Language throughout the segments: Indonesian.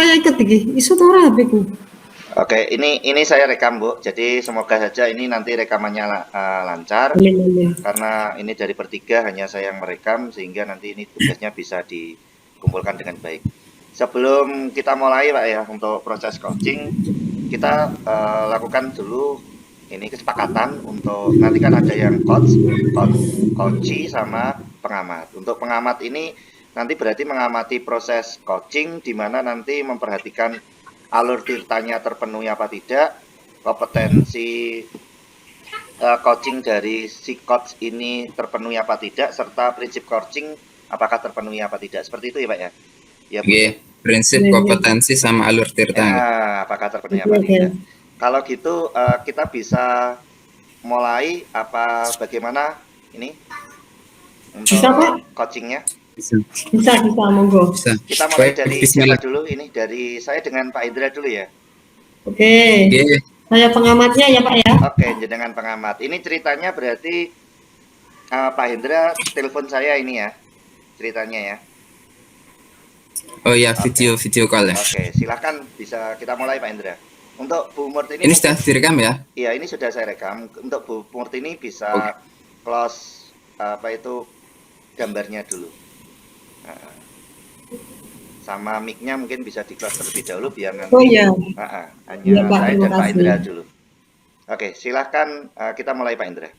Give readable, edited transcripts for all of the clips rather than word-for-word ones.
saya ikut iki. Iso ta ora HP-ku? Oke, ini saya rekam, Bu. Jadi semoga saja ini nanti rekamannya lancar. Boleh. Karena ini dari bertiga hanya saya yang merekam sehingga nanti ini tugasnya bisa dikumpulkan dengan baik. Sebelum kita mulai Pak ya untuk proses coaching, kita lakukan dulu ini kesepakatan untuk nanti kan ada yang coachee sama pengamat. Untuk pengamat ini nanti berarti mengamati proses coaching di mana nanti memperhatikan alur tirtanya terpenuhi apa tidak, kompetensi coaching dari si coach ini terpenuhi apa tidak, serta prinsip coaching apakah terpenuhi apa tidak. Seperti itu ya Pak ya? Ya, Oke, prinsip kompetensi sama alur tirta. Apakah terpenuhi apa tidak. Kalau gitu kita bisa mulai bagaimana ini untuk coachingnya? Bisa, monggo. Kita mulai dari siapa dulu? Ini dari saya dengan Pak Indra dulu ya. Oke. Saya pengamatnya ya Pak ya. Oke, dengan pengamat. Ini ceritanya berarti Pak Indra telepon saya ini ya, ceritanya ya. Oh ya, video call ya. Oke, silakan bisa kita mulai Pak Indra. Untuk Bu Murtini. Ini sudah direkam ya? Iya, ini sudah saya rekam. Untuk Bu Murtini bisa close gambarnya dulu. Sama mic-nya mungkin bisa di-close terlebih dahulu biar nanti hanya ya, Pak, saya dan Pak kasih. Indra dulu. Oke, silahkan kita mulai Pak Indra.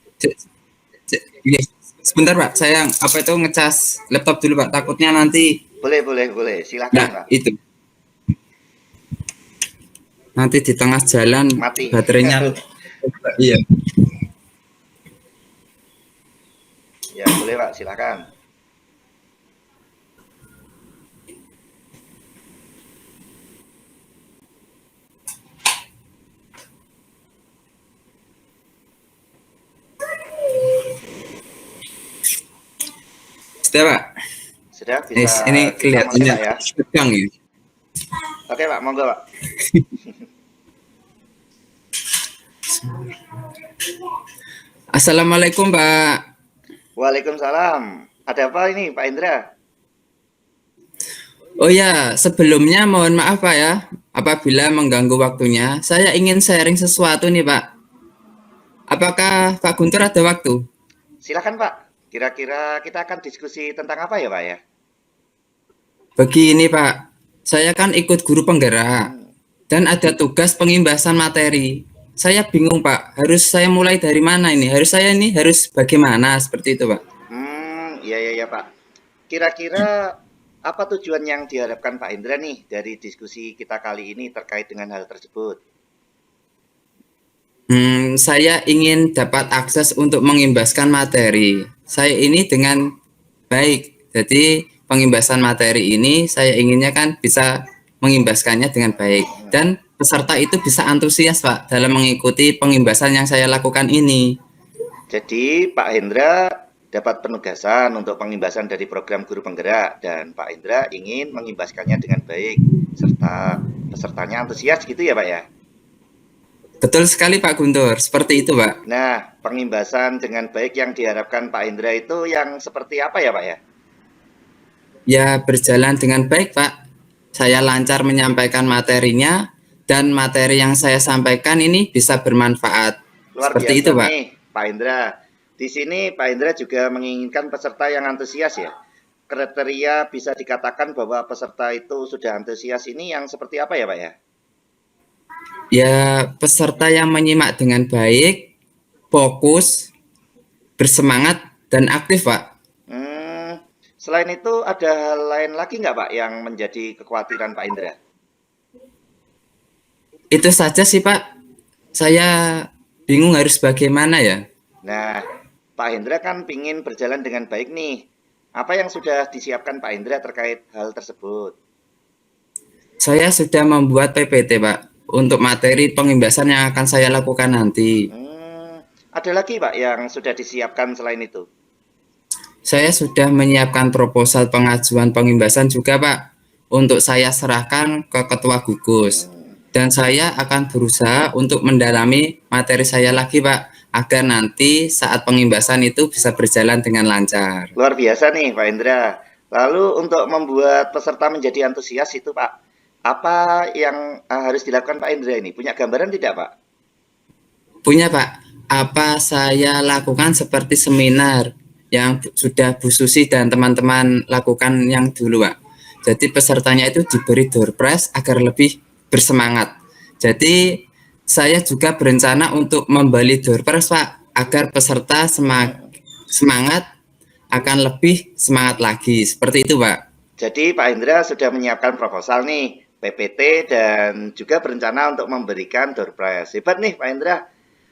Sebentar Pak, saya ngecas laptop dulu Pak, takutnya nanti. Boleh, silahkan Pak. Itu nanti di tengah jalan mati baterainya. Iya. Ya boleh Pak, silahkan. Sudah Pak. Sudah bisa. Ini kelihatannya ya. tegang ya. Oke Pak, monggo Pak. Assalamualaikum Pak. Waalaikumsalam. Ada apa ini Pak Indra? Oh ya, sebelumnya mohon maaf Pak ya, apabila mengganggu waktunya. Saya ingin sharing sesuatu nih Pak. Apakah Pak Guntur ada waktu? Silakan Pak. Kira-kira kita akan diskusi tentang apa ya Pak ya? Begini Pak, saya kan ikut guru penggerak dan ada tugas pengimbasan materi. Saya bingung Pak, harus saya mulai dari mana ini? Harus bagaimana seperti itu Pak? Iya Pak. Kira-kira apa tujuan yang diharapkan Pak Indra nih dari diskusi kita kali ini terkait dengan hal tersebut? Saya ingin dapat akses untuk mengimbaskan materi. Saya ini dengan baik, jadi pengimbasan materi ini saya inginnya kan bisa mengimbaskannya dengan baik dan peserta itu bisa antusias Pak dalam mengikuti pengimbasan yang saya lakukan ini. Jadi Pak Hendra dapat penugasan untuk pengimbasan dari program guru penggerak dan Pak Hendra ingin mengimbaskannya dengan baik serta pesertanya antusias gitu ya Pak ya? Betul sekali Pak Guntur, seperti itu Pak. Nah, pengimbasan dengan baik yang diharapkan Pak Hendra itu yang seperti apa ya Pak ya? Ya, berjalan dengan baik Pak. Saya lancar menyampaikan materinya dan materi yang saya sampaikan ini bisa bermanfaat. Luar seperti biasa itu Pak. Nih, Pak Hendra. Di sini Pak Hendra juga menginginkan peserta yang antusias ya. Kriteria bisa dikatakan bahwa peserta itu sudah antusias ini yang seperti apa ya Pak ya? Ya, peserta yang menyimak dengan baik, fokus, bersemangat, dan aktif, Pak. Selain itu, ada hal lain lagi nggak, Pak, yang menjadi kekhawatiran Pak Indra? Itu saja sih, Pak. Saya bingung harus bagaimana ya. Nah, Pak Indra kan pingin berjalan dengan baik nih. Apa yang sudah disiapkan Pak Indra terkait hal tersebut? Saya sudah membuat PPT, Pak, untuk materi pengimbasan yang akan saya lakukan nanti. Ada lagi Pak yang sudah disiapkan selain itu? Saya sudah menyiapkan proposal pengajuan pengimbasan juga Pak, untuk saya serahkan ke Ketua Gugus. Dan saya akan berusaha untuk mendalami materi saya lagi Pak, agar nanti saat pengimbasan itu bisa berjalan dengan lancar. Luar biasa nih Pak Indra. Lalu untuk membuat peserta menjadi antusias itu Pak, Apa yang harus dilakukan Pak Indra ini? Punya gambaran tidak, Pak? Punya Pak. Apa saya lakukan seperti seminar yang sudah Bu Susi dan teman-teman lakukan yang dulu, Pak. Jadi pesertanya itu diberi door prize agar lebih bersemangat. Jadi saya juga berencana untuk membeli door prize, Pak, agar peserta semangat akan lebih semangat lagi. Seperti itu, Pak. Jadi Pak Indra sudah menyiapkan proposal nih, PPT, dan juga berencana untuk memberikan door prize. Hebat nih Pak Indra.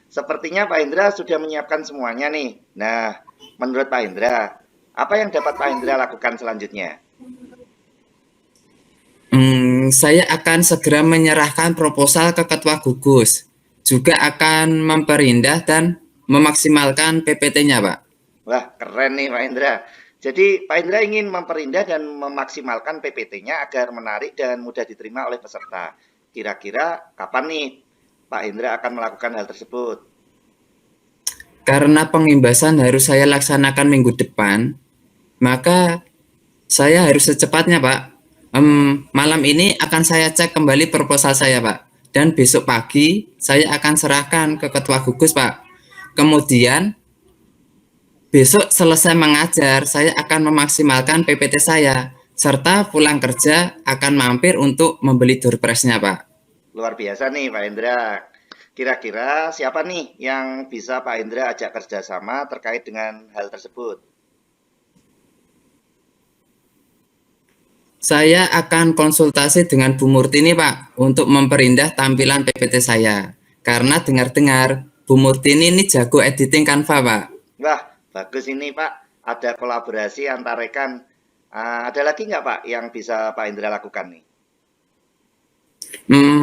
Sepertinya Pak Indra sudah menyiapkan semuanya nih. Nah, menurut Pak Indra, apa yang dapat Pak Indra lakukan selanjutnya? Saya akan segera menyerahkan proposal ke Ketua Gugus. Juga akan memperindah dan memaksimalkan PPT-nya, Pak. Wah, keren nih Pak Indra. Jadi Pak Indra ingin memperindah dan memaksimalkan PPT-nya agar menarik dan mudah diterima oleh peserta. Kira-kira kapan nih Pak Indra akan melakukan hal tersebut? Karena pengimbasan harus saya laksanakan minggu depan, maka saya harus secepatnya, Pak. Malam ini akan saya cek kembali proposal saya, Pak. Dan besok pagi saya akan serahkan ke Ketua Gugus, Pak. Kemudian besok selesai mengajar, saya akan memaksimalkan PPT saya, serta pulang kerja akan mampir untuk membeli door prize-nya, Pak. Luar biasa nih Pak Indra. Kira-kira siapa nih yang bisa Pak Indra ajak kerjasama terkait dengan hal tersebut? Saya akan konsultasi dengan Bu Murti nih, Pak, untuk memperindah tampilan PPT saya. Karena dengar-dengar Bu Murti ini jago editing Canva, Pak. Wah, bagus ini Pak. Ada kolaborasi antar rekan. Ada lagi nggak Pak yang bisa Pak Indra lakukan nih?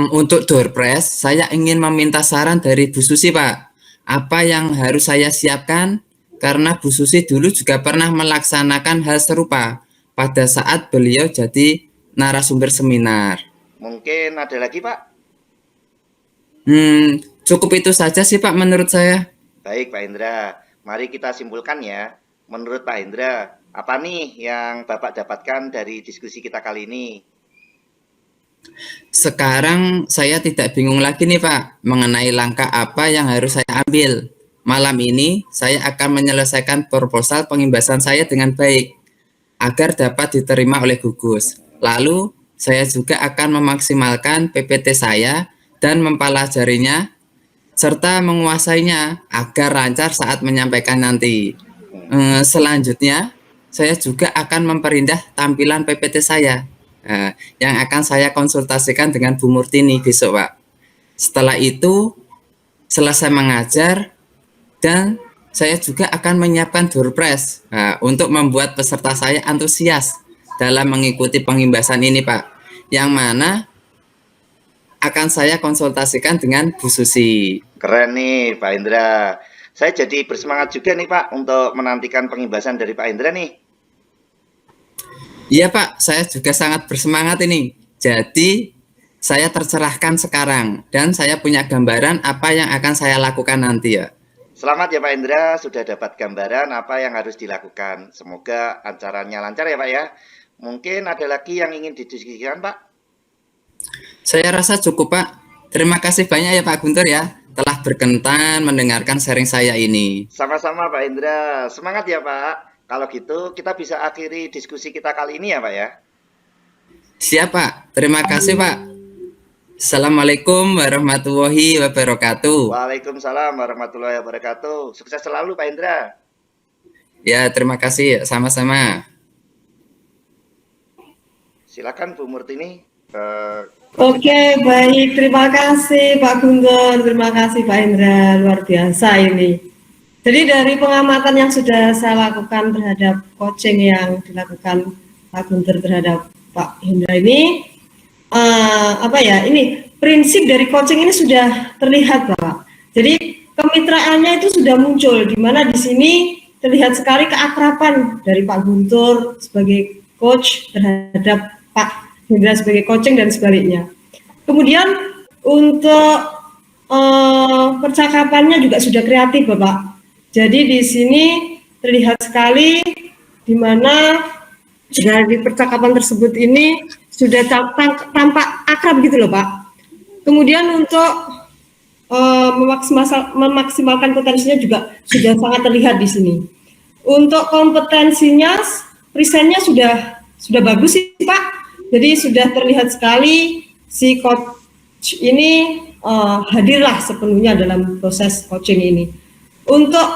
Untuk door prize, saya ingin meminta saran dari Bu Susi, Pak. Apa yang harus saya siapkan? Karena Bu Susi dulu juga pernah melaksanakan hal serupa pada saat beliau jadi narasumber seminar. Mungkin ada lagi Pak? Cukup itu saja sih Pak menurut saya. Baik Pak Indra, mari kita simpulkan ya. Menurut Pak Indra, apa nih yang Bapak dapatkan dari diskusi kita kali ini? Sekarang saya tidak bingung lagi nih Pak, mengenai langkah apa yang harus saya ambil. Malam ini saya akan menyelesaikan proposal pengimbasan saya dengan baik, agar dapat diterima oleh gugus. Lalu saya juga akan memaksimalkan PPT saya dan mempelajarinya serta menguasainya agar lancar saat menyampaikan nanti. Selanjutnya saya juga akan memperindah tampilan PPT saya yang akan saya konsultasikan dengan Bu Murtini besok, Pak. Setelah itu selesai mengajar dan saya juga akan menyiapkan door prize untuk membuat peserta saya antusias dalam mengikuti pengimbasan ini, Pak. Yang mana akan saya konsultasikan dengan Bu Susi. Keren nih Pak Indra. Saya jadi bersemangat juga nih Pak untuk menantikan pengimbasan dari Pak Indra nih. Iya Pak, saya juga sangat bersemangat ini. Jadi saya tercerahkan sekarang dan saya punya gambaran apa yang akan saya lakukan nanti ya. Selamat ya Pak Indra, sudah dapat gambaran apa yang harus dilakukan. Semoga acaranya lancar ya Pak ya. Mungkin ada lagi yang ingin didiskusikan Pak? Saya rasa cukup Pak. Terima kasih banyak ya Pak Guntur ya, telah berkenan mendengarkan sharing saya ini. Sama-sama Pak Indra, semangat ya Pak. Kalau gitu kita bisa akhiri diskusi kita kali ini ya Pak ya. Siap Pak, terima kasih Pak. Assalamualaikum warahmatullahi wabarakatuh. Waalaikumsalam warahmatullahi wabarakatuh. Sukses selalu Pak Indra. Ya, terima kasih. Sama-sama. Silakan Bu Murtini. Oke, baik. Terima kasih Pak Guntur. Terima kasih Pak Indra. Luar biasa ini. Jadi dari pengamatan yang sudah saya lakukan terhadap coaching yang dilakukan Pak Guntur terhadap Pak Indra ini, ini prinsip dari coaching ini sudah terlihat Pak. Jadi kemitraannya itu sudah muncul, di mana di sini terlihat sekali keakraban dari Pak Guntur sebagai coach terhadap Pak Indra sebagai coaching dan sebaliknya. Kemudian untuk percakapannya juga sudah kreatif Bapak. Jadi di sini terlihat sekali di mana dari percakapan tersebut ini sudah tampak akrab gitu loh Pak. Kemudian untuk memaksimalkan potensinya juga sudah sangat terlihat di sini. Untuk kompetensinya, presentnya sudah bagus sih Pak. Jadi sudah terlihat sekali si coach ini hadirlah sepenuhnya dalam proses coaching ini. Untuk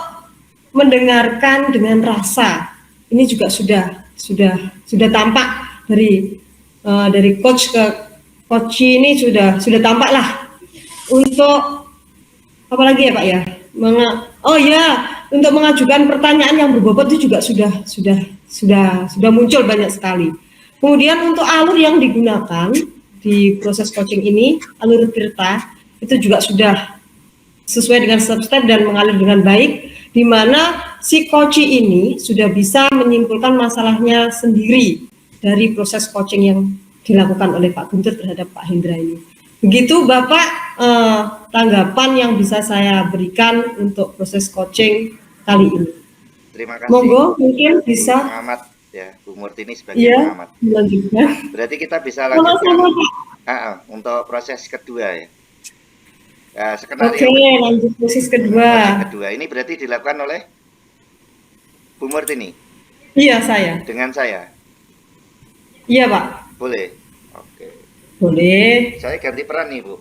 mendengarkan dengan rasa, ini juga sudah tampak dari coach ke coach ini sudah tampak lah. Untuk apalagi ya Pak ya, untuk mengajukan pertanyaan yang berbobot itu juga sudah muncul banyak sekali. Kemudian untuk alur yang digunakan di proses coaching ini, alur Tirta itu juga sudah sesuai dengan step-step dan mengalir dengan baik, di mana si coach ini sudah bisa menyimpulkan masalahnya sendiri dari proses coaching yang dilakukan oleh Pak Guntur terhadap Pak Hendra ini. Begitu Bapak tanggapan yang bisa saya berikan untuk proses coaching kali ini. Terima kasih. Monggo mungkin bisa. Pengamat ya, Bu Murtini sebagai pengamat. Lanjutkan. Berarti kita bisa lanjutkan untuk proses kedua ya. Oke, lanjut proses kedua. Proses kedua ini berarti dilakukan oleh Bu Murtini. Iya saya. Dengan saya. Iya Pak. Boleh. Oke. Boleh. Saya ganti peran nih Bu.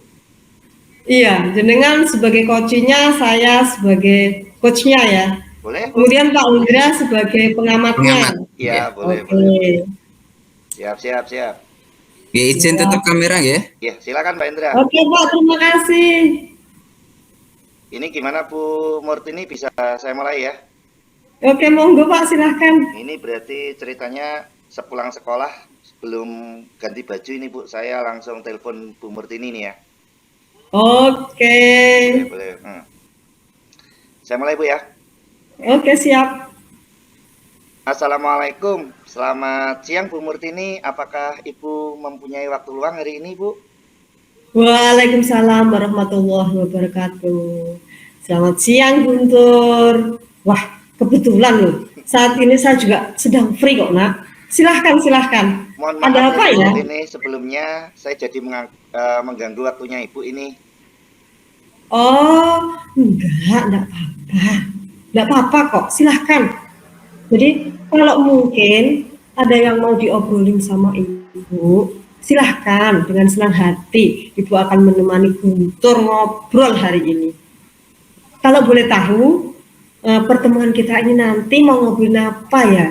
Iya, jenengan sebagai coachnya, saya sebagai coachnya ya. Boleh. Kemudian Pak Hendra sebagai pengamatnya. Iya, boleh, Oke. boleh. Siap. Ya, izin tutup kamera ya. Ya, silakan Pak Hendra. Oke Pak, terima kasih. Ini gimana Bu Murtini, bisa saya mulai ya? Oke, monggo Pak, silahkan. Ini berarti ceritanya sepulang sekolah, sebelum ganti baju ini Bu, saya langsung telepon Bu Murtini nih ya. Oke. Boleh. Saya mulai Bu ya. Oke, siap. Assalamualaikum, selamat siang Bu Murtini. Apakah Ibu mempunyai waktu luang hari ini Bu? Waalaikumsalam warahmatullahi wabarakatuh. Selamat siang Guntur. Wah, kebetulan loh. Saat ini saya juga sedang free kok Nak. Silahkan. Mohon Ada maaf apa ya? Ini sebelumnya saya jadi mengganggu waktunya Ibu ini. Oh, enggak apa-apa. Enggak apa-apa kok, silahkan. Jadi kalau mungkin ada yang mau diobrolin sama Ibu, silahkan dengan senang hati. Ibu akan menemani Guntur ngobrol hari ini. Kalau boleh tahu, pertemuan kita ini nanti mau ngobrolin apa ya?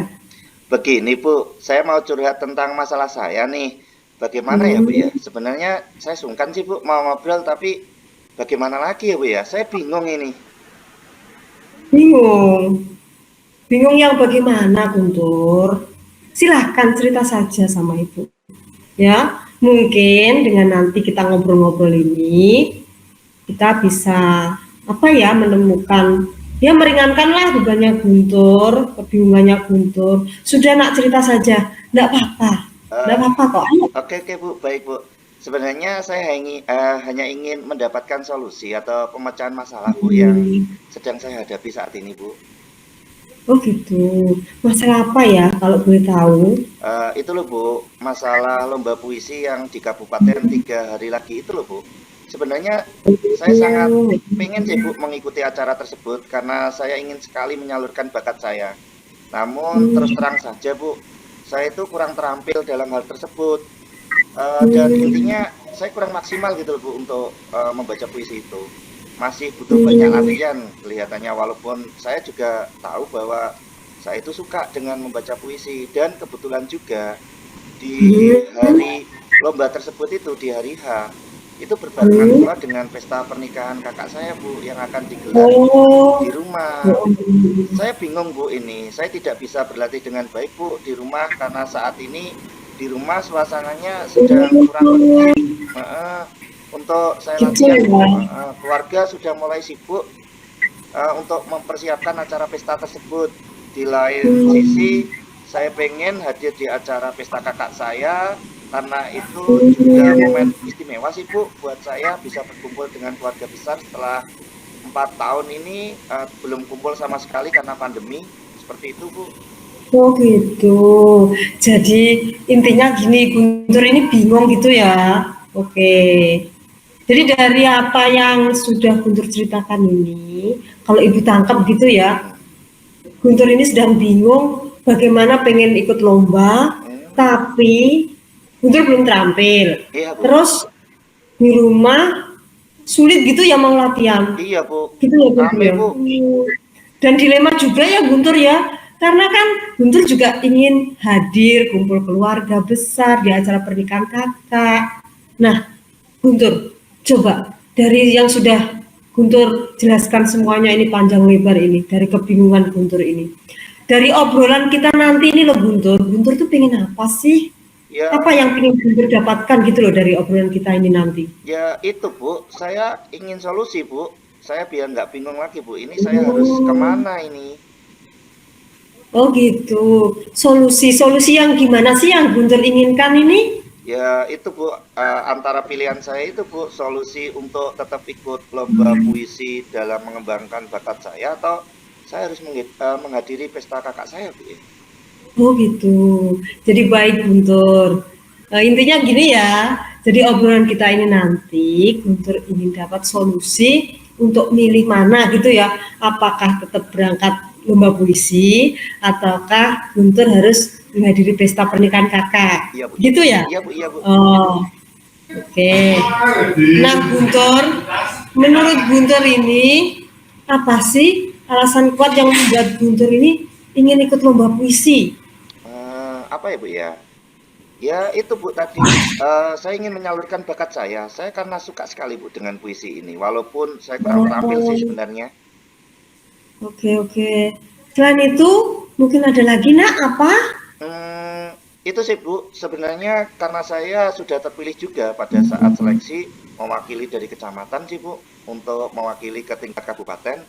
Begini Bu, saya mau curhat tentang masalah saya nih. Bagaimana ya Bu ya? Sebenarnya saya sungkan sih Bu mau ngobrol, tapi bagaimana lagi ya Bu ya? Saya bingung ini. Bingung yang bagaimana Guntur? Silahkan cerita saja sama Ibu. Ya, mungkin dengan nanti kita ngobrol-ngobrol ini, kita bisa menemukan, ya meringankanlah bebannya Guntur, kebingungannya Guntur. Sudah Nak, cerita saja, enggak apa-apa kok. Oke Bu, baik Bu. Sebenarnya saya hanya ingin mendapatkan solusi atau pemecahan masalah Bu yang sedang saya hadapi saat ini Bu. Oh gitu, masalah apa ya kalau boleh tahu? Itu loh Bu, masalah lomba puisi yang di Kabupaten 3 hari lagi itu loh Bu. Sebenarnya saya sangat pengen sih Bu mengikuti acara tersebut karena saya ingin sekali menyalurkan bakat saya. Namun terus terang saja Bu, saya itu kurang terampil dalam hal tersebut. Dan intinya saya kurang maksimal gitu loh Bu untuk membaca puisi itu. Masih butuh banyak latihan kelihatannya, walaupun saya juga tahu bahwa saya itu suka dengan membaca puisi. Dan kebetulan juga di hari lomba tersebut itu, di hari H, itu berbarengan pula dengan pesta pernikahan kakak saya Bu yang akan digelar di rumah. Saya bingung Bu ini, saya tidak bisa berlatih dengan baik Bu di rumah karena saat ini di rumah suasananya sedang kurang kondusif. Untuk saya latihan, keluarga sudah mulai sibuk untuk mempersiapkan acara pesta tersebut. Di lain sisi, saya pengen hadir di acara pesta kakak saya karena itu juga momen istimewa sih Bu buat saya bisa berkumpul dengan keluarga besar setelah 4 tahun ini belum kumpul sama sekali karena pandemi. Seperti itu Bu. Oh gitu. Jadi intinya gini, Guntur ini bingung gitu ya. Oke. Jadi dari apa yang sudah Guntur ceritakan ini, kalau Ibu tangkap gitu ya, Guntur ini sedang bingung bagaimana pengen ikut lomba, tapi Guntur belum terampil. Iya, Bu. Terus di rumah sulit gitu ya mau latihan. Iya, Bu. Gitu ya Guntur Rame, ya. Bu. Dan dilema juga ya Guntur ya, karena kan Guntur juga ingin hadir kumpul keluarga besar di acara pernikahan kakak. Nah, Guntur, coba dari yang sudah Guntur jelaskan semuanya ini panjang lebar ini, dari kebingungan Guntur ini. Dari obrolan kita nanti ini loh Guntur, Guntur tuh pengen apa sih? Ya, Apa yang pengen Guntur dapatkan gitu loh dari obrolan kita ini nanti? ya itu, Bu. Saya ingin solusi, Bu. Saya biar nggak bingung lagi, Bu. Ini saya harus kemana ini? Oh gitu, solusi-solusi yang gimana sih yang Guntur inginkan ini? Ya itu, Bu. Antara pilihan saya itu, Bu, solusi untuk tetap ikut lomba puisi dalam mengembangkan bakat saya, atau saya harus menghadiri pesta kakak saya, Bu, ya? Oh gitu. Jadi baik Guntur. Intinya gini ya. Jadi obrolan kita ini nanti Guntur ingin dapat solusi untuk milih mana gitu ya. Apakah tetap berangkat lomba puisi ataukah Guntur harus menghadiri pesta pernikahan kakak. Iya, Bu. Gitu ya? Iya, Bu. Iya, Bu. Oh, oke. Nah, Guntur, menurut Guntur ini apa sih alasan kuat yang membuat Guntur ini ingin ikut lomba puisi? Apa ya, Bu, ya? Ya itu, Bu, tadi saya ingin menyalurkan bakat saya. Saya karena suka sekali, Bu, dengan puisi ini. Walaupun saya kurang terampil sih Oh, sebenarnya. oke oke. Selain itu, mungkin ada lagi nak apa? Hmm, itu sih, Bu. Sebenarnya karena saya sudah terpilih juga pada saat seleksi mewakili dari kecamatan sih, Bu, untuk mewakili ke tingkat kabupaten.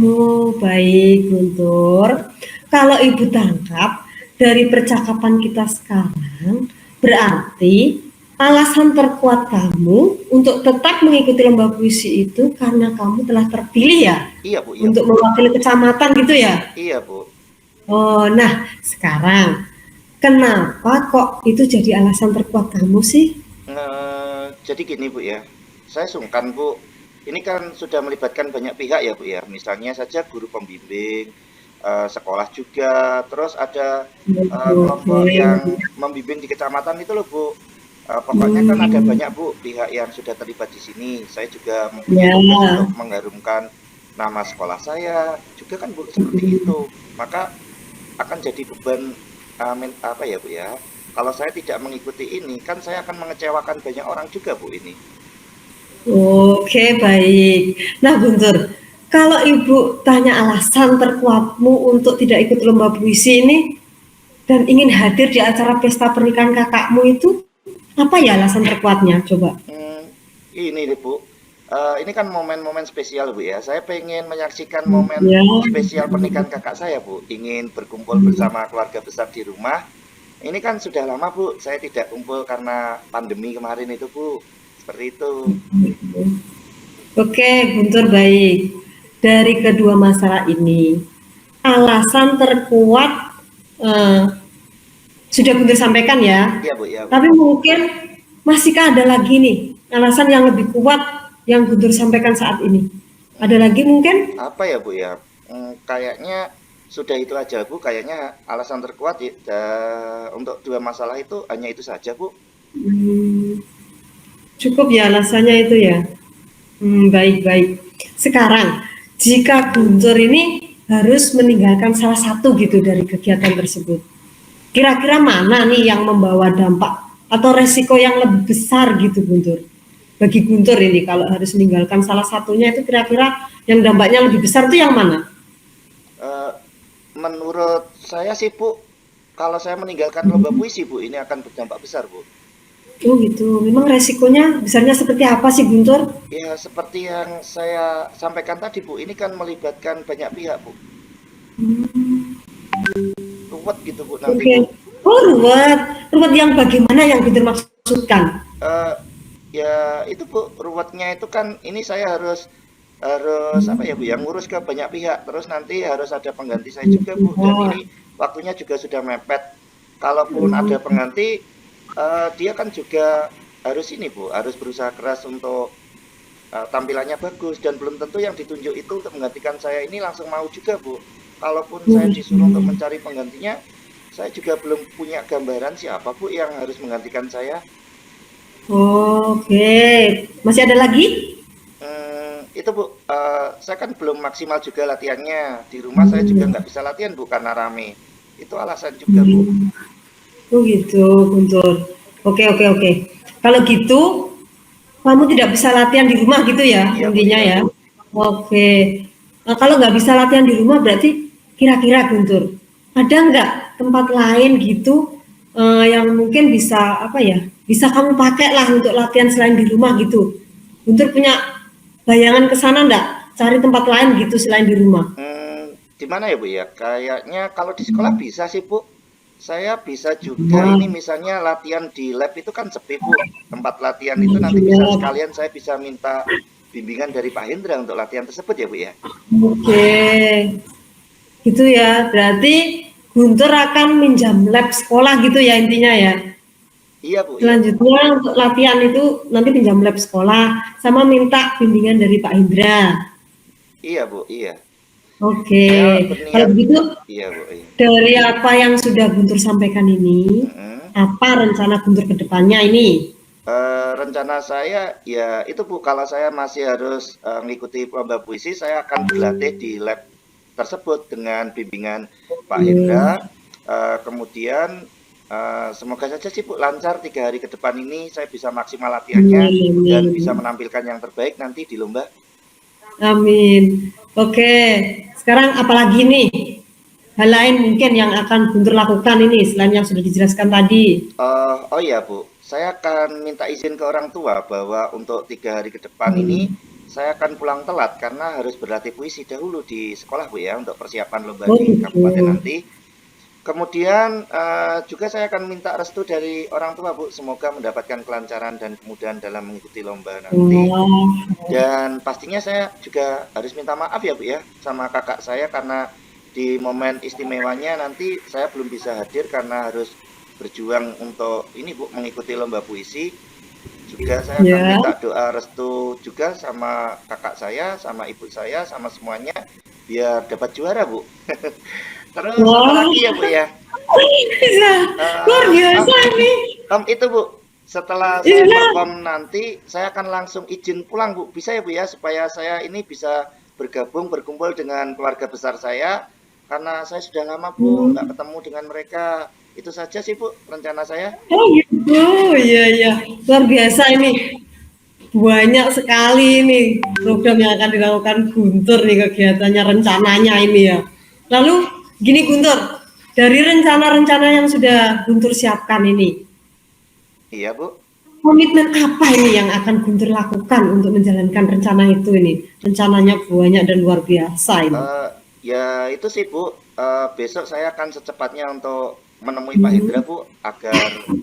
Oh, baik, Guntur. Kalau Ibu tangkap dari percakapan kita sekarang, berarti alasan terkuat kamu untuk tetap mengikuti lomba puisi itu karena kamu telah terpilih ya Iya, Bu. Iya, Bu. untuk mewakili kecamatan gitu ya. Iya, Bu. Oh, nah sekarang kenapa kok itu jadi alasan terkuat kamu sih? Jadi gini, Bu, ya. Saya sungkan, Bu. Ini kan sudah melibatkan banyak pihak ya, Bu, ya. Misalnya saja guru pembimbing, sekolah juga, terus ada kelompok Oke. yang membimbing di kecamatan itu loh, Bu. Pokoknya kan ada banyak, Bu, pihak yang sudah terlibat di sini. Saya juga mempunyai Ya. tugas untuk mengharumkan nama sekolah saya, juga kan, Bu, seperti itu. Maka akan jadi beban, apa ya, Bu, ya. Kalau saya tidak mengikuti ini, kan saya akan mengecewakan banyak orang juga, Bu, ini. Oke, baik. Nah, Guntur, kalau Ibu tanya alasan terkuatmu untuk tidak ikut lomba puisi ini dan ingin hadir di acara pesta pernikahan kakakmu itu, apa ya alasan terkuatnya? Coba. Ini deh, Bu. Ini kan momen-momen spesial, Bu, ya. Saya pengen menyaksikan momen Ya. spesial pernikahan kakak saya, Bu. Ingin berkumpul bersama keluarga besar di rumah. Ini kan sudah lama, Bu. Saya tidak kumpul karena pandemi kemarin itu, Bu. Seperti itu. Oke, Guntur, baik. Dari kedua masalah ini, alasan terkuat eh, sudah Guntur sampaikan ya. Iya, Bu, ya, Bu. Tapi mungkin masihkah ada lagi nih alasan yang lebih kuat yang Guntur sampaikan saat ini? Ada lagi mungkin? Apa ya, Bu, ya? Kayaknya sudah itu aja, Bu. Kayaknya alasan terkuat untuk dua masalah itu hanya itu saja, Bu. Hmm, cukup ya alasannya itu ya. Baik-baik. Sekarang, jika Guntur ini harus meninggalkan salah satu gitu dari kegiatan tersebut, kira-kira mana nih yang membawa dampak atau resiko yang lebih besar gitu Guntur? Bagi Guntur ini kalau harus meninggalkan salah satunya itu kira-kira yang dampaknya lebih besar itu yang mana? Eh, Menurut saya sih, Bu, kalau saya meninggalkan lomba puisi, Bu, ini akan berdampak besar, Bu. Oh gitu. Memang resikonya besarnya seperti apa sih Guntur? Ya, seperti yang saya sampaikan tadi, Bu, ini kan melibatkan banyak pihak, Bu. Ruwet gitu, Bu, nanti, Oke. Bu. Oh ruwet. Ruwet yang bagaimana yang Guntur maksudkan? Eh, Ya, itu, Bu, ruwetnya itu kan ini saya harus harus apa ya, Bu, yang ngurus ke banyak pihak. Terus nanti harus ada pengganti saya juga, Bu. Dan ini waktunya juga sudah mepet. Kalaupun ada pengganti, dia kan juga harus ini Bu, harus berusaha keras untuk tampilannya bagus, dan belum tentu yang ditunjuk itu untuk menggantikan saya ini langsung mau juga Bu. Kalaupun saya disuruh untuk mencari penggantinya, saya juga belum punya gambaran siapa Bu yang harus menggantikan saya. Oke, masih ada lagi? Itu Bu, saya kan belum maksimal juga latihannya. Di rumah saya juga nggak bisa latihan Bu karena rame. Itu alasan juga Bu. Oh gitu, Guntur. Oke. Kalau gitu, kamu tidak bisa latihan di rumah gitu ya, Iya, Bu, intinya iya, ya. Bu. Oke. Nah, kalau nggak bisa latihan di rumah, berarti kira-kira Guntur, ada nggak tempat lain gitu yang mungkin bisa apa ya, bisa kamu pakai lah untuk latihan selain di rumah gitu. Guntur punya bayangan ke sana nggak? Cari tempat lain gitu selain di rumah. Di mana ya Bu ya? Kayaknya kalau di sekolah bisa sih Bu. Saya bisa juga ini misalnya latihan di lab itu kan sepi Bu. Tempat latihan itu nanti bisa sekalian saya bisa minta bimbingan dari Pak Hendra untuk latihan tersebut ya Bu ya. Oke, gitu ya. Berarti Guntur akan minjam lab sekolah gitu ya intinya ya. Iya Bu, iya. Selanjutnya untuk latihan itu nanti pinjam lab sekolah sama minta bimbingan dari Pak Indra. Iya Bu, iya. Oke, Saya kalau berniat, begitu iya Bu, iya. dari apa yang sudah Guntur sampaikan ini, apa rencana Guntur ke depannya ini? Rencana saya ya itu Bu, kalau saya masih harus mengikuti lomba puisi, saya akan berlatih di lab tersebut dengan bimbingan Pak Hendra. Kemudian semoga saja sih Bu lancar 3 hari ke depan ini saya bisa maksimal latihannya dan bisa menampilkan yang terbaik nanti di lomba. Amin. Oke, sekarang apalagi nih hal lain mungkin yang akan Guntur lakukan ini selain yang sudah dijelaskan tadi? Oh iya Bu, saya akan minta izin ke orang tua bahwa untuk 3 hari ke depan ini saya akan pulang telat karena harus berlatih puisi dahulu di sekolah Bu ya untuk persiapan lomba di kabupaten nanti. Kemudian juga saya akan minta restu dari orang tua Bu, semoga mendapatkan kelancaran dan kemudahan dalam mengikuti lomba nanti. Dan pastinya saya juga harus minta maaf ya Bu ya sama kakak saya karena di momen istimewanya nanti saya belum bisa hadir karena harus berjuang untuk ini Bu mengikuti lomba puisi. Juga saya akan minta doa restu juga sama kakak saya, sama ibu saya, sama semuanya biar dapat juara Bu. Terus apa lagi ya Bu ya? Luar biasa nih. Itu Bu, setelah saya perform nanti saya akan langsung izin pulang Bu. Bisa ya Bu ya supaya saya ini bisa berkumpul dengan keluarga besar saya karena saya sudah lama Bu nggak ketemu dengan mereka. Itu saja sih Bu rencana saya. Oh gitu, iya. Luar biasa ini. Banyak sekali nih program yang akan dilakukan Guntur nih kegiatannya, rencananya ini ya. Lalu gini Guntur, dari rencana-rencana yang sudah Guntur siapkan ini, iya Bu. komitmen apa ini yang akan Guntur lakukan untuk menjalankan rencana itu ini? Rencananya banyak dan luar biasa ini. Ya itu sih Bu, besok saya akan secepatnya untuk menemui Pak Hendra Bu agar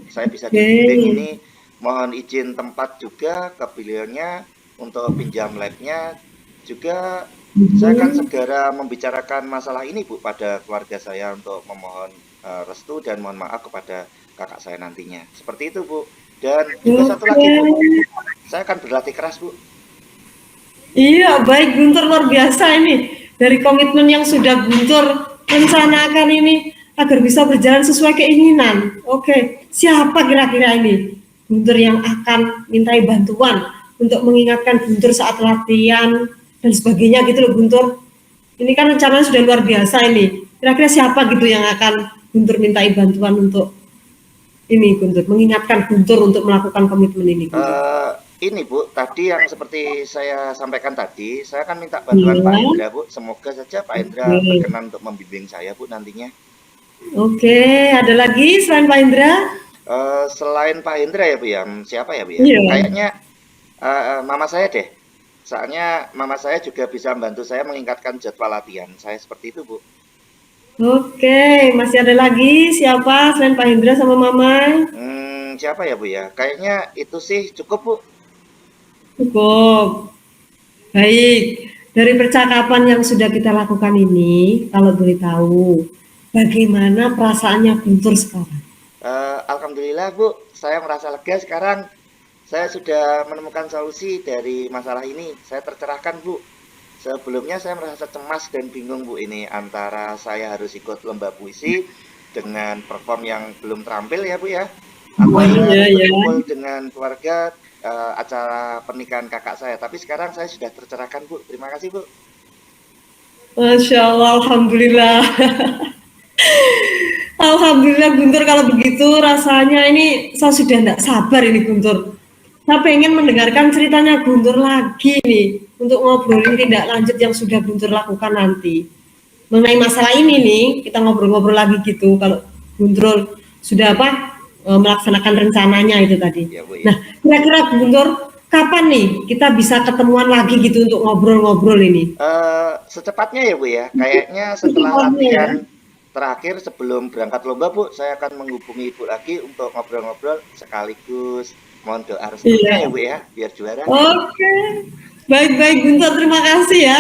saya bisa dibimbing ini. Mohon izin tempat juga ke beliaunya untuk pinjam labnya. Juga saya akan segera membicarakan masalah ini Bu pada keluarga saya untuk memohon restu dan mohon maaf kepada kakak saya nantinya. Seperti itu Bu. Dan juga satu lagi Bu, saya akan berlatih keras Bu. Iya, baik Guntur, luar biasa ini. Dari komitmen yang sudah Guntur rencanakan ini agar bisa berjalan sesuai keinginan. Oke, siapa kira-kira ini Guntur yang akan mintai bantuan untuk mengingatkan Guntur saat latihan dan sebagainya gitu loh Guntur. Ini kan rencananya sudah luar biasa ini. Kira-kira siapa gitu yang akan Guntur mintai bantuan untuk ini Guntur, mengingatkan Guntur untuk melakukan komitmen ini Guntur. Ini Bu, tadi yang seperti saya sampaikan tadi, saya akan minta bantuan Pak Hendra Bu. Semoga saja Pak Hendra berkenan untuk membimbing saya Bu nantinya. Oke, ada lagi selain Pak Hendra? Selain Pak Hendra ya Bu ya, siapa ya Bu ya? Kayaknya mama saya deh. Soalnya mama saya juga bisa membantu saya mengingatkan jadwal latihan. Saya seperti itu Bu. Oke, masih ada lagi siapa selain Pak Hendra sama Mama? Siapa ya Bu ya? Kayaknya itu sih cukup Bu. Cukup. Baik, dari percakapan yang sudah kita lakukan ini, kalau boleh tahu, bagaimana perasaannya Guntur sekarang? Alhamdulillah Bu, saya merasa lega sekarang. Saya sudah menemukan solusi dari masalah ini. Saya tercerahkan Bu. Sebelumnya saya merasa cemas dan bingung Bu, ini antara saya harus ikut lomba puisi dengan perform yang belum terampil ya Bu ya. Aku akan berkumpul dengan keluarga acara pernikahan kakak saya. Tapi sekarang saya sudah tercerahkan Bu. Terima kasih Bu. Masya Allah, Alhamdulillah. Alhamdulillah Guntur, kalau begitu rasanya ini saya sudah tidak sabar ini Guntur. Saya pengen mendengarkan ceritanya Guntur lagi nih untuk ngobrolin tindak lanjut yang sudah Guntur lakukan nanti. Mengenai masalah ini nih, kita ngobrol-ngobrol lagi gitu kalau Guntur sudah melaksanakan rencananya itu tadi. Ya, Bu, ya. Nah, kira-kira Guntur kapan nih kita bisa ketemuan lagi gitu untuk ngobrol-ngobrol ini? Secepatnya ya Bu ya. Kayaknya setelah latihan terakhir sebelum berangkat lomba Bu, saya akan menghubungi Ibu lagi untuk ngobrol-ngobrol sekaligus mohon doa restunya ya Bu ya, biar juara. Oke. Baik-baik Guntur, terima kasih ya.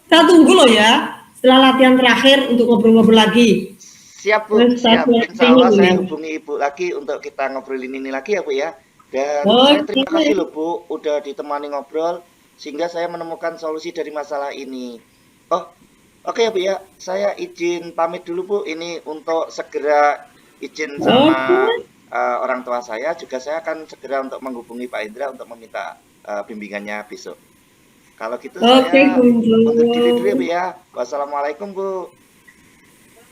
Saya tunggu loh ya setelah latihan terakhir untuk ngobrol-ngobrol lagi. Siap Bu, siap. Insya Allah saya hubungi Ibu lagi untuk kita ngobrolin ini lagi ya Bu ya. Dan saya terima kasih loh Bu, udah ditemani ngobrol sehingga saya menemukan solusi dari masalah ini. Oh, oke ya Bu ya, saya izin pamit dulu Bu, ini untuk segera izin sama orang tua saya, juga saya akan segera untuk menghubungi Pak Indra untuk meminta bimbingannya besok. Kalau gitu saya undur diri dulu ya Bu ya. Wassalamualaikum Bu.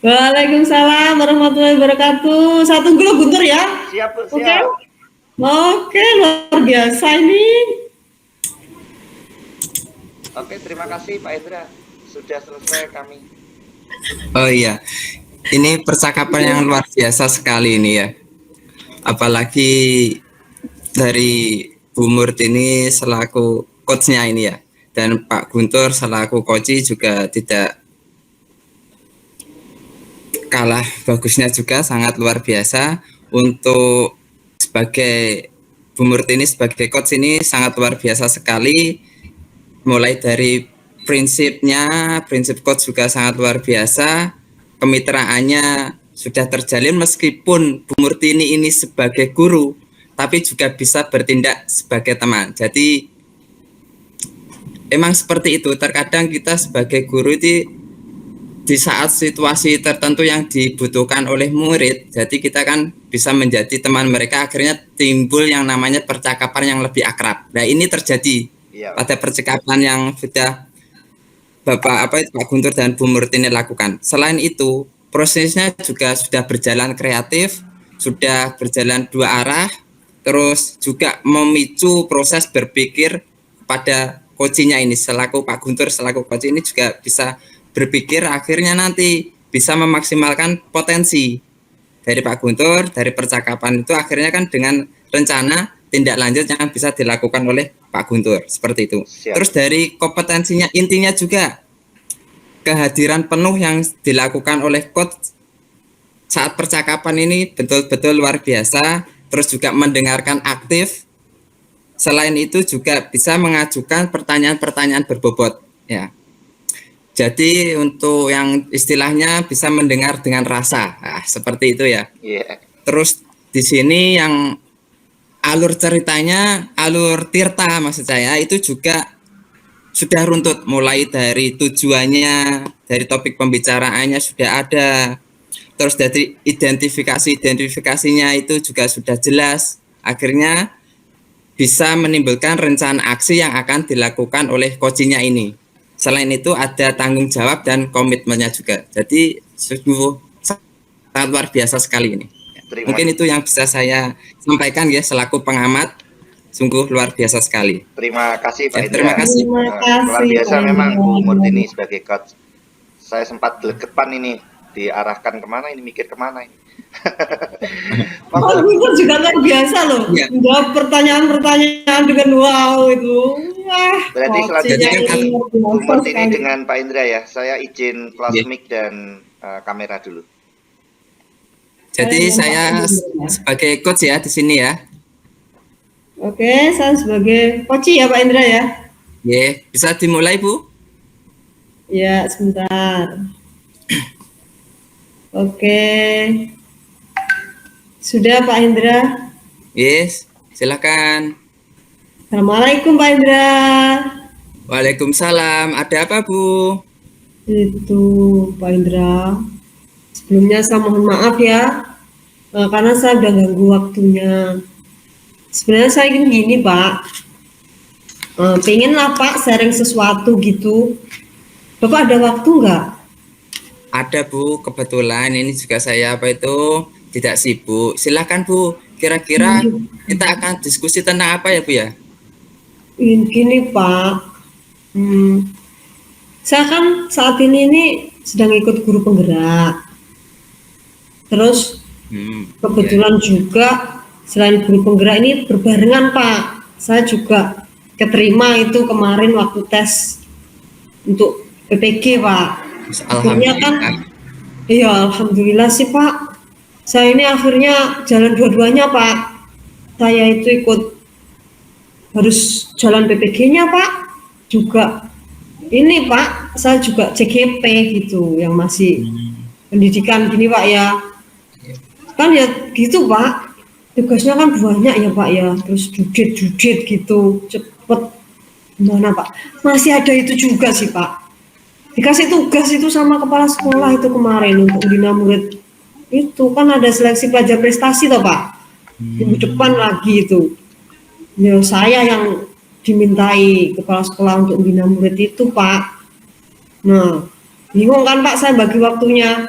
Waalaikumsalam warahmatullahi wabarakatuh. Saya tunggu loh Guntur ya. Siap Bu, siap. Oke, luar biasa ini. Oke, terima kasih Pak Indra. Sudah selesai kami. Oh iya, ini percakapan yang luar biasa sekali ini ya. Apalagi dari Bu Murtini selaku coachnya ini ya, dan Pak Guntur selaku coach juga tidak kalah bagusnya juga, sangat luar biasa. Untuk sebagai Bu Murtini sebagai coach ini sangat luar biasa sekali, mulai dari prinsipnya, prinsip coach juga sangat luar biasa, kemitraannya sudah terjalin meskipun Bu Murtini ini sebagai guru, tapi juga bisa bertindak sebagai teman. Jadi emang seperti itu, terkadang kita sebagai guru itu di saat situasi tertentu yang dibutuhkan oleh murid, jadi kita kan bisa menjadi teman mereka, akhirnya timbul yang namanya percakapan yang lebih akrab. Nah ini terjadi pada percakapan yang sudah Pak Guntur dan Bu Murtini lakukan. Selain itu, prosesnya juga sudah berjalan kreatif, sudah berjalan dua arah, terus juga memicu proses berpikir pada coachnya ini, selaku Pak Guntur selaku coach ini juga bisa berpikir, akhirnya nanti bisa memaksimalkan potensi dari Pak Guntur, dari percakapan itu akhirnya kan dengan rencana tindak lanjut yang bisa dilakukan oleh Pak Guntur, seperti itu. Siap. Terus dari kompetensinya, intinya juga kehadiran penuh yang dilakukan oleh coach saat percakapan ini betul-betul luar biasa. Terus juga mendengarkan aktif. Selain itu juga bisa mengajukan pertanyaan-pertanyaan berbobot ya. Jadi untuk yang istilahnya bisa mendengar dengan rasa, seperti itu ya. Terus di sini yang alur ceritanya, alur Tirta maksud saya, itu juga sudah runtut, mulai dari tujuannya, dari topik pembicaraannya sudah ada, terus dari identifikasinya itu juga sudah jelas, akhirnya bisa menimbulkan rencana aksi yang akan dilakukan oleh coachnya ini. Selain itu ada tanggung jawab dan komitmennya juga, jadi sungguh sangat luar biasa sekali ini. Mungkin itu yang bisa saya sampaikan ya selaku pengamat. Sungguh luar biasa sekali. Terima kasih Pak Indra. Terima kasih. Luar biasa memang Bu Murtini sebagai coach. Saya sempat gelegepan ini, diarahkan kemana ini, mikir kemana ini. Pak Guntur juga luar biasa loh. Menjawab pertanyaan-pertanyaan dengan wow itu. Wah. Berarti selanjutnya Bu Murtini dengan Pak Indra ya. Saya izin close mic dan kamera dulu. Jadi saya sebagai coach ya di sini ya. Oke, saya sebagai coach ya Pak Indra ya. Bisa dimulai Bu? Ya, sebentar. Oke. Sudah Pak Hendra? Yes, silakan. Assalamualaikum Pak Hendra. Waalaikumsalam. Ada apa, Bu? Itu Pak Hendra. Sebelumnya saya mohon maaf ya, karena saya udah ganggu waktunya. Sebenarnya saya ingin gini Pak, pengen lah Pak sharing sesuatu gitu. Bapak ada waktu nggak? Ada, Bu. Kebetulan ini juga saya tidak sibuk. Silakan, Bu. Kira-kira kita akan diskusi tentang apa ya, Bu ya? Gini Pak, saya kan saat ini sedang ikut guru penggerak. Terus kebetulan juga selain guru penggerak ini berbarengan Pak, saya juga keterima itu kemarin waktu tes untuk PPG Pak. Akhirnya kan, iya alhamdulillah sih Pak. Saya ini akhirnya jalan dua-duanya Pak. Saya itu ikut harus jalan PPG-nya Pak. Juga ini Pak, saya juga CGP gitu yang masih pendidikan gini Pak ya. Kan ya gitu Pak. Tugasnya kan banyak ya Pak ya. Terus judit gitu, cepet gimana Pak? Masih ada itu juga sih Pak. Dikasih tugas itu sama kepala sekolah itu kemarin untuk bina murid itu kan ada seleksi pelajar prestasi toh Pak, minggu depan lagi itu ya saya yang dimintai kepala sekolah untuk bina murid itu Pak. Nah bingung kan Pak, saya bagi waktunya,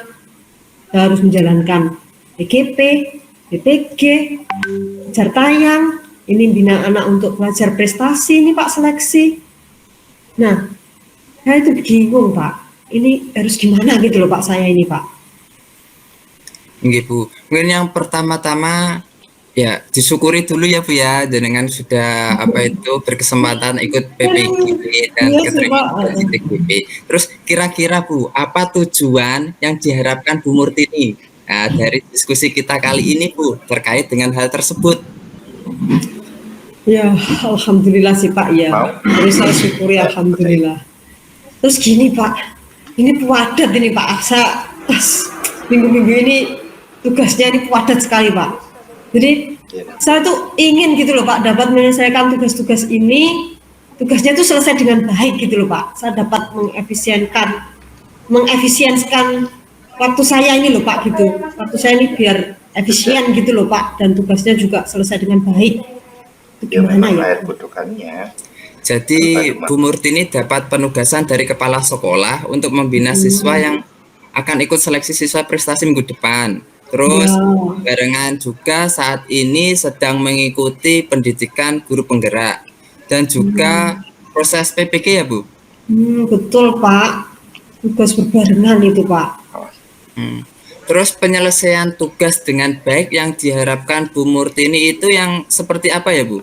saya harus menjalankan PGP, PPG, ajar tayang, ini bina anak untuk pelajar prestasi ini Pak seleksi. Nah saya itu bingung Pak, ini harus gimana gitu loh Pak saya ini Pak. Nggih, Bu. Mungkin yang pertama-tama ya disyukuri dulu ya Bu ya, jenengan sudah berkesempatan ikut PPGP dan Iya sih keterima Pak. di PGP. Terus kira-kira Bu, apa tujuan yang diharapkan Bu Murtini dari diskusi kita kali ini Bu terkait dengan hal tersebut? Ya, alhamdulillah sih Pak ya. Terus saya syukuri alhamdulillah. Terus gini Pak, ini padat ini Pak. Saya minggu-minggu ini tugasnya ini padat sekali Pak. Jadi saya tuh ingin gitu loh Pak, dapat menyelesaikan tugas-tugas ini, tugasnya tuh selesai dengan baik gitu loh Pak. Saya dapat mengefisienkan waktu saya ini loh Pak gitu. Waktu saya ini biar efisien gitu loh Pak, dan tugasnya juga selesai dengan baik. Itu gimana ya? Jadi Bu Murtini dapat penugasan dari kepala sekolah untuk membina siswa yang akan ikut seleksi siswa prestasi minggu depan. Terus barengan juga saat ini sedang mengikuti pendidikan guru penggerak dan juga proses PPG ya Bu? Betul Pak, tugas berbarengan itu Pak. Terus penyelesaian tugas dengan baik yang diharapkan Bu Murtini itu yang seperti apa ya Bu?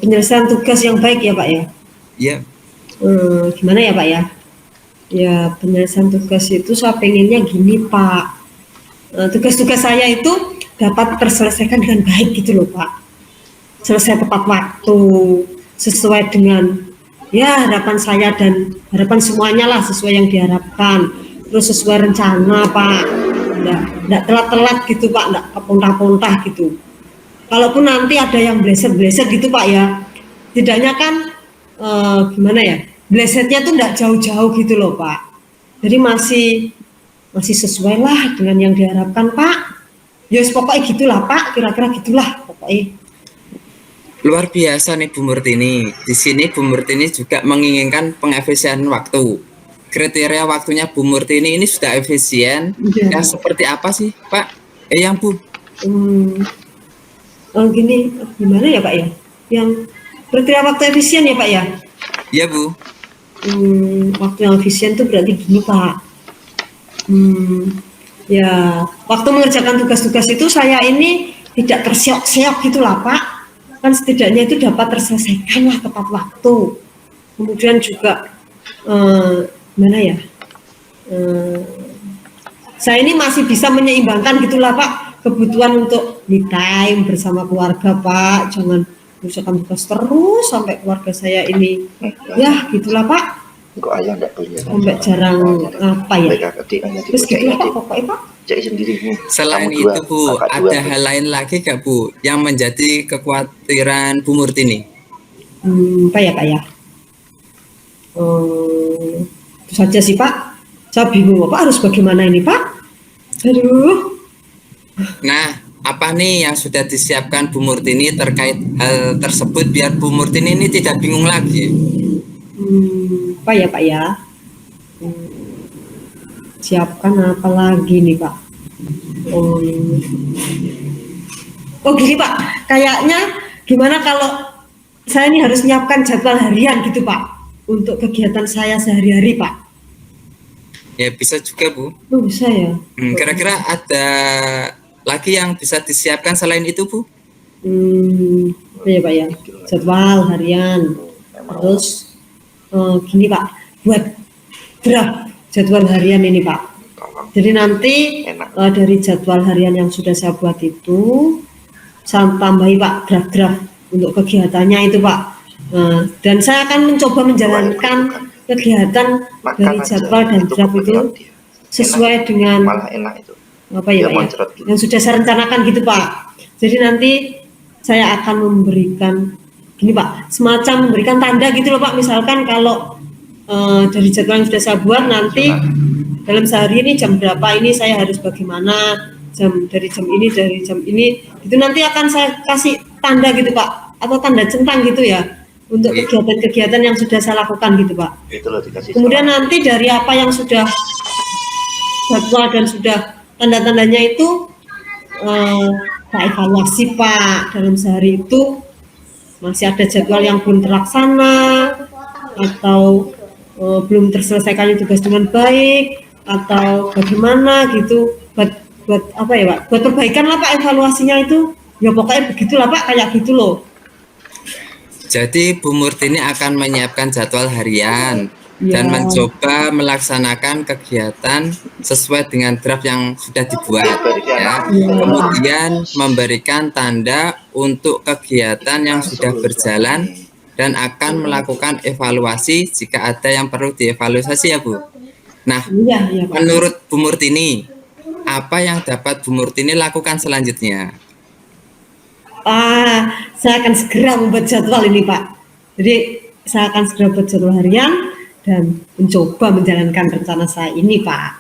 Penyelesaian tugas yang baik ya Pak ya? Iya. Gimana ya Pak ya? Ya penyelesaian tugas itu saya pengennya gini Pak. Tugas-tugas saya itu dapat terselesaikan dengan baik gitu loh Pak. Selesai tepat waktu, sesuai dengan ya harapan saya dan harapan semuanya lah, sesuai yang diharapkan. Terus sesuai rencana Pak. Enggak telat-telat gitu Pak, enggak kepontah-pontah gitu. Kalaupun nanti ada yang bleset-bleset gitu Pak ya, tidaknya kan gimana ya, blesetnya tuh enggak jauh-jauh gitu loh Pak. Jadi masih sesuai lah dengan yang diharapkan Pak. Ya pokoknya gitulah Pak, kira-kira gitulah pokoknya. Luar biasa nih Bu Murtini. Di sini Bu Murtini juga menginginkan pengefisianan waktu. Kriteria waktunya Bu Murtini ini sudah efisien. Ya seperti apa sih Pak? Yang Bu? Gini, gimana ya Pak ya? Yang kriteria waktu efisien ya Pak ya? Iya Bu. Waktu yang efisien tuh berarti gini Pak. Ya, waktu mengerjakan tugas-tugas itu saya ini tidak terseok-seok gitulah Pak. Kan setidaknya itu dapat terselesaikan lah tepat waktu. Kemudian juga mana ya? Saya ini masih bisa menyeimbangkan gitulah Pak, kebutuhan untuk me time bersama keluarga Pak. Jangan mengerjakan tugas terus sampai keluarga saya ini ya gitulah Pak. Kok ayah nggak punya? Sampai jarang apa ya. Mereka ketik hanya Terus gitu dibacain lah Pak, aja. pokoknya Pak. Cek sendiri. Selain Kamu dua, itu Bu, kakak dua. ada hal lain lagi gak Bu yang menjadi kekhawatiran Bu Murtini? Apa ya Pak ya? Itu saja sih Pak. Saya bingung Pak harus bagaimana ini Pak. Aduh. Nah, apa nih yang sudah disiapkan Bu Murtini terkait hal tersebut biar Bu Murtini ini tidak bingung lagi? Apa ya Pak ya? Siapkan apa lagi nih Pak? Oh gini Pak, kayaknya gimana kalau saya ini harus menyiapkan jadwal harian gitu Pak untuk kegiatan saya sehari-hari Pak. Ya bisa juga Bu. Oh bisa ya? Kira-kira ada lagi yang bisa disiapkan selain itu Bu? Apa ya Pak ya? Jadwal harian. Terus gini Pak, buat draft jadwal harian ini Pak. Jadi nanti dari jadwal harian yang sudah saya buat itu, saya tambahi Pak draft-draft untuk kegiatannya itu Pak. Dan saya akan mencoba menjalankan kegiatan dari jadwal dan draft itu sesuai dengan malah enak itu. apa ya Pak ya, yang sudah saya rencanakan gitu Pak. Jadi nanti saya akan memberikan gini Pak, semacam memberikan tanda gitu loh Pak. Misalkan kalau dari jadwal yang sudah saya buat nanti dalam sehari ini jam berapa ini saya harus bagaimana, dari jam ini itu nanti akan saya kasih tanda gitu Pak, atau tanda centang gitu ya untuk kegiatan-kegiatan yang sudah saya lakukan gitu Pak. Itulah dikasih. Kemudian nanti dari apa yang sudah jadwal dan sudah tanda-tandanya itu saya evaluasi Pak dalam sehari itu masih ada jadwal yang belum terlaksana atau belum terselesaikan tugas dengan baik atau bagaimana gitu, buat apa ya Pak, buat perbaikan lah Pak, evaluasinya itu ya pokoknya begitulah Pak, kayak gitu loh. Jadi Bu Murtini akan menyiapkan jadwal harian dan mencoba melaksanakan kegiatan sesuai dengan draft yang sudah dibuat ya. Kemudian memberikan tanda untuk kegiatan yang sudah berjalan dan akan melakukan evaluasi jika ada yang perlu dievaluasi ya Bu. Nah, menurut Bu Murtini, apa yang dapat Bu Murtini lakukan selanjutnya? Saya akan segera membuat jadwal ini Pak. Jadi saya akan segera membuat jadwal harian dan mencoba menjalankan rencana saya ini Pak.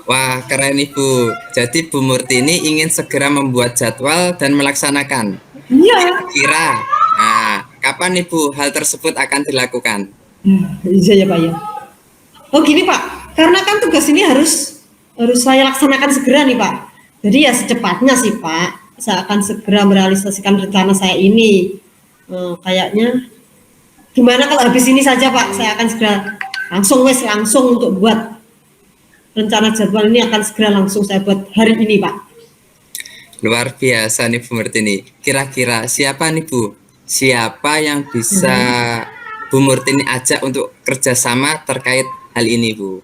Wah keren Ibu. Jadi Bu Murtini ingin segera membuat jadwal dan melaksanakan. Iya. Kira, kapan Ibu hal tersebut akan dilakukan? Iya ya Pak ya. Oh gini Pak, karena kan tugas ini harus saya laksanakan segera nih Pak. Jadi ya secepatnya sih Pak, saya akan segera merealisasikan rencana saya ini. Kayaknya gimana kalau habis ini saja Pak, saya akan segera langsung untuk buat rencana jadwal ini, akan segera langsung saya buat hari ini Pak. Luar biasa nih Bu Murtini. Kira-kira siapa nih Bu? Siapa yang bisa Bu Murtini ajak untuk kerjasama terkait hal ini Bu?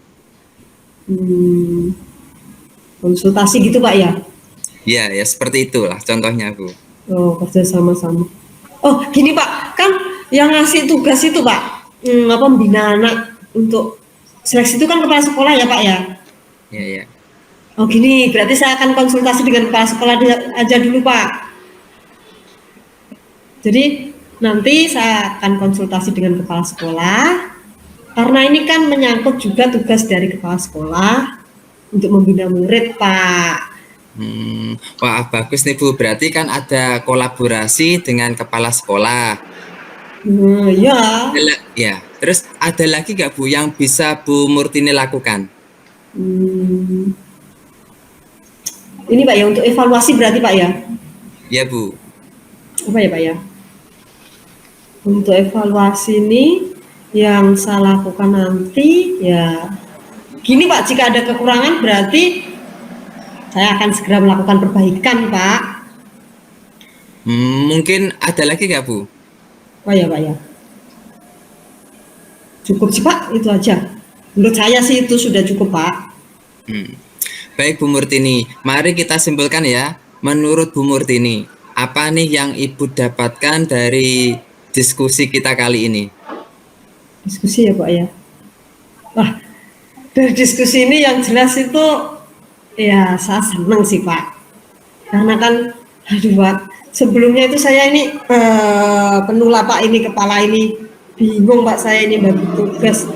Konsultasi gitu Pak ya? Ya seperti itulah contohnya Bu. Oh kerja sama-sama. Oh gini Pak, kan yang ngasih tugas itu Pak, membina anak untuk seleksi itu kan kepala sekolah ya Pak ya? Iya. Oh gini, berarti saya akan konsultasi dengan kepala sekolah aja dulu Pak. Jadi nanti saya akan konsultasi dengan kepala sekolah, karena ini kan menyangkut juga tugas dari kepala sekolah untuk membina murid Pak. Wah bagus nih Bu, berarti kan ada kolaborasi dengan kepala sekolah. Ya. Ya, terus ada lagi nggak Bu yang bisa Bu Murtini lakukan? Ini Pak ya, untuk evaluasi berarti Pak ya? Ya Bu. Apa ya Pak ya? Untuk evaluasi ini yang saya lakukan nanti ya gini Pak, jika ada kekurangan berarti saya akan segera melakukan perbaikan Pak. Mungkin ada lagi nggak Bu? Oh ya Pak ya. Cukup sih Pak, itu aja. Menurut saya sih itu sudah cukup Pak. Baik Bu Murtini, mari kita simpulkan ya. Menurut Bu Murtini, apa nih yang Ibu dapatkan dari diskusi kita kali ini? diskusi ya Pak ya. Wah, dari diskusi ini yang jelas itu ya saya senang sih Pak. Karena kan, aduh Pak, sebelumnya itu saya ini penula Pak ini kepala ini bingung Pak, saya ini bagi tugas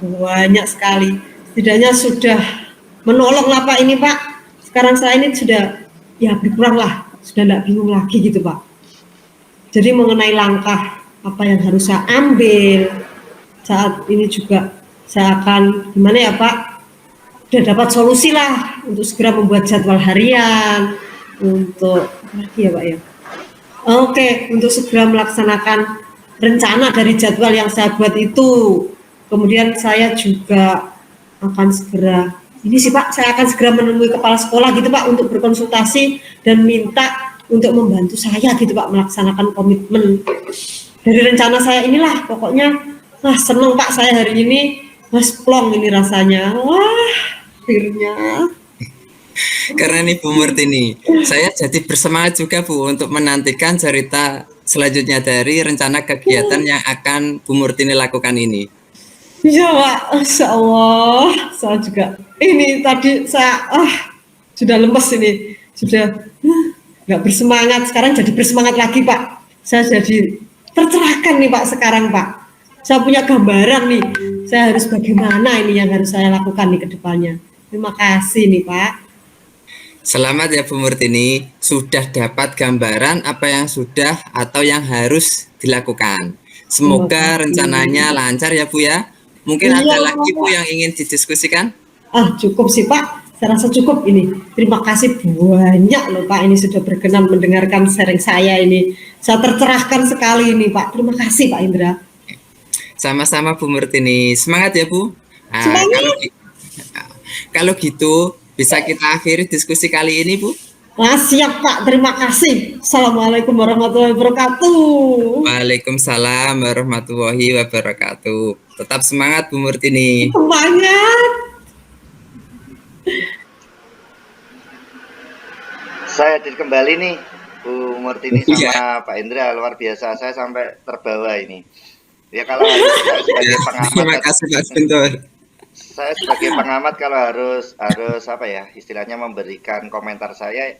banyak sekali. Setidaknya sudah menolong lah Pak ini Pak. Sekarang saya ini sudah ya berkurang lah, sudah tidak bingung lagi gitu Pak. Jadi mengenai langkah apa yang harus saya ambil saat ini juga saya akan gimana ya Pak, udah dapat solusi lah untuk segera membuat jadwal harian untuk apa lagi ya Pak ya. Oke, untuk segera melaksanakan rencana dari jadwal yang saya buat itu. Kemudian saya juga akan segera ini sih Pak, saya akan segera menemui kepala sekolah gitu Pak untuk berkonsultasi dan minta untuk membantu saya gitu Pak melaksanakan komitmen dari rencana saya inilah. Pokoknya wah seneng Pak saya hari ini, Mas plong ini rasanya. Wah, akhirnya. Karena nih Bu Murtini, saya jadi bersemangat juga Bu untuk menantikan cerita selanjutnya dari rencana kegiatan yang akan Bu Murtini lakukan ini. Iya Pak, Masya Allah. Saya juga ini tadi saya sudah lemes ini, sudah nggak bersemangat. Sekarang jadi bersemangat lagi Pak. Saya jadi tercerahkan nih Pak sekarang Pak. Saya punya gambaran nih. Saya harus bagaimana ini yang harus saya lakukan nih ke depannya. Terima kasih nih Pak. Selamat ya Bu Murtini, sudah dapat gambaran apa yang sudah atau yang harus dilakukan. Semoga rencananya lancar ya Bu ya. Mungkin Iya, ada lagi Bu yang ingin didiskusikan? cukup sih Pak. Saya rasa cukup ini. Terima kasih banyak loh Pak. Ini sudah berkenan mendengarkan sharing saya ini. Saya tercerahkan sekali ini Pak. Terima kasih Pak Indra. Sama-sama Bu Murtini. Semangat ya Bu. Nah, Semangat. kalau gitu bisa kita akhiri diskusi kali ini Bu. Siap Pak. Terima kasih. Assalamualaikum warahmatullahi wabarakatuh. Waalaikumsalam warahmatullahi wabarakatuh. Tetap semangat Bu Murtini. Semangat. Saya hadir kembali nih Bu Murtini sama Pak Indra, luar biasa. Saya sampai terbawa ini. Ya kalau harus saya sebagai pengamat. Terima kasih Pak Guntur. Saya sebagai pengamat kalau harus apa ya istilahnya memberikan komentar saya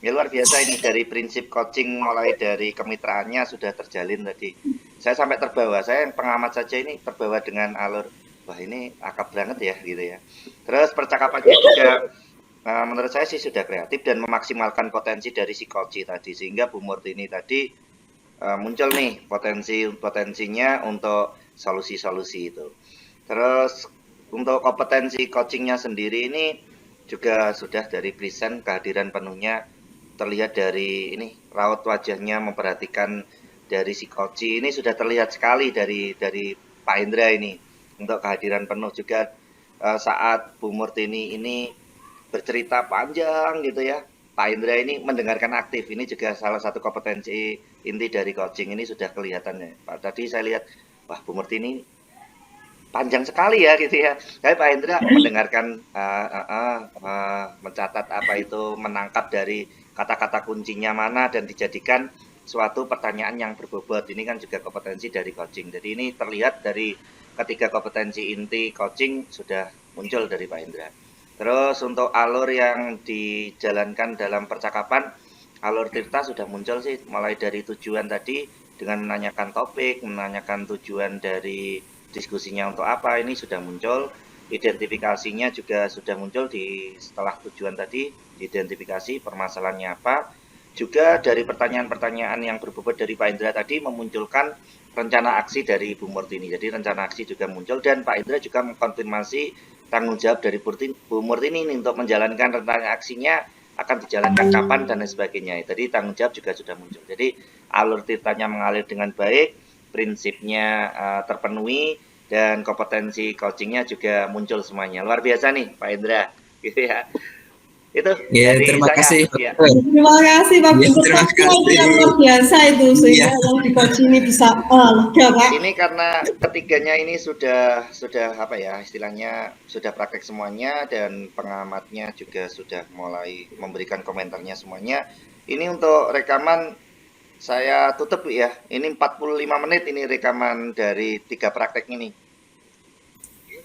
ya luar biasa ini dari prinsip coaching mulai dari kemitraannya sudah terjalin tadi. Saya sampai terbawa. Saya yang pengamat saja ini terbawa dengan alur. Wah ini akap banget ya gitu ya. Terus percakapannya juga menurut saya sih sudah kreatif dan memaksimalkan potensi dari si coach tadi sehingga Bu Murtini tadi muncul nih potensinya untuk solusi-solusi itu. Terus untuk kompetensi coachingnya sendiri ini juga sudah dari present kehadiran penuhnya terlihat dari ini raut wajahnya memperhatikan dari si coach ini sudah terlihat sekali dari Pak Indra ini untuk kehadiran penuh juga saat Bu Murtini ini bercerita panjang gitu ya. Pak Indra ini mendengarkan aktif, ini juga salah satu kompetensi inti dari coaching ini sudah kelihatan ya. Pak tadi saya lihat, wah Bu Murtini panjang sekali ya gitu ya. Tapi Pak Indra mendengarkan, mencatat apa itu, menangkap dari kata-kata kuncinya mana dan dijadikan suatu pertanyaan yang berbobot. Ini kan juga kompetensi dari coaching. Jadi ini terlihat dari ketiga kompetensi inti coaching sudah muncul dari Pak Indra. Terus untuk alur yang dijalankan dalam percakapan, alur Tirta sudah muncul sih, mulai dari tujuan tadi dengan menanyakan topik, menanyakan tujuan dari diskusinya untuk apa, ini sudah muncul. Identifikasinya juga sudah muncul di setelah tujuan tadi, identifikasi permasalahannya apa. Juga dari pertanyaan-pertanyaan yang berbobot dari Pak Indra tadi memunculkan rencana aksi dari Bu Murtini. Jadi rencana aksi juga muncul dan Pak Indra juga mengkonfirmasi tanggung jawab dari Bu Murtini ini untuk menjalankan rencana aksinya akan dijalankan kapan dan lain sebagainya. Jadi tanggung jawab juga sudah muncul. Jadi alur Tirtanya mengalir dengan baik, prinsipnya terpenuhi dan kompetensi coachingnya juga muncul semuanya. Luar biasa nih Pak Indra, gitu ya. Itu Ya, dari terima saya. kasih. Ya. Terima kasih Pak Ya, Guntur. terima Itu kasih. yang luar biasa itu sehingga Ya. yang di coaching ini bisa lega Pak. Ini karena ketiganya ini sudah apa ya istilahnya sudah praktek semuanya dan pengamatnya juga sudah mulai memberikan komentarnya semuanya. Ini untuk rekaman saya tutup Bu ya. Ini 45 menit ini rekaman dari 3 praktek ini.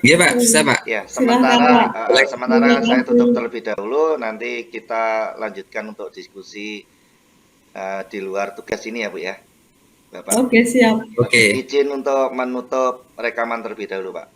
Iya Pak, bisa Pak. Ya, Silakan, Pak. sementara saya tutup terlebih dahulu, nanti kita lanjutkan untuk diskusi di luar tugas ini ya Bu ya. Bapak. Oke, siap. Oke. Izin untuk menutup rekaman terlebih dahulu Pak.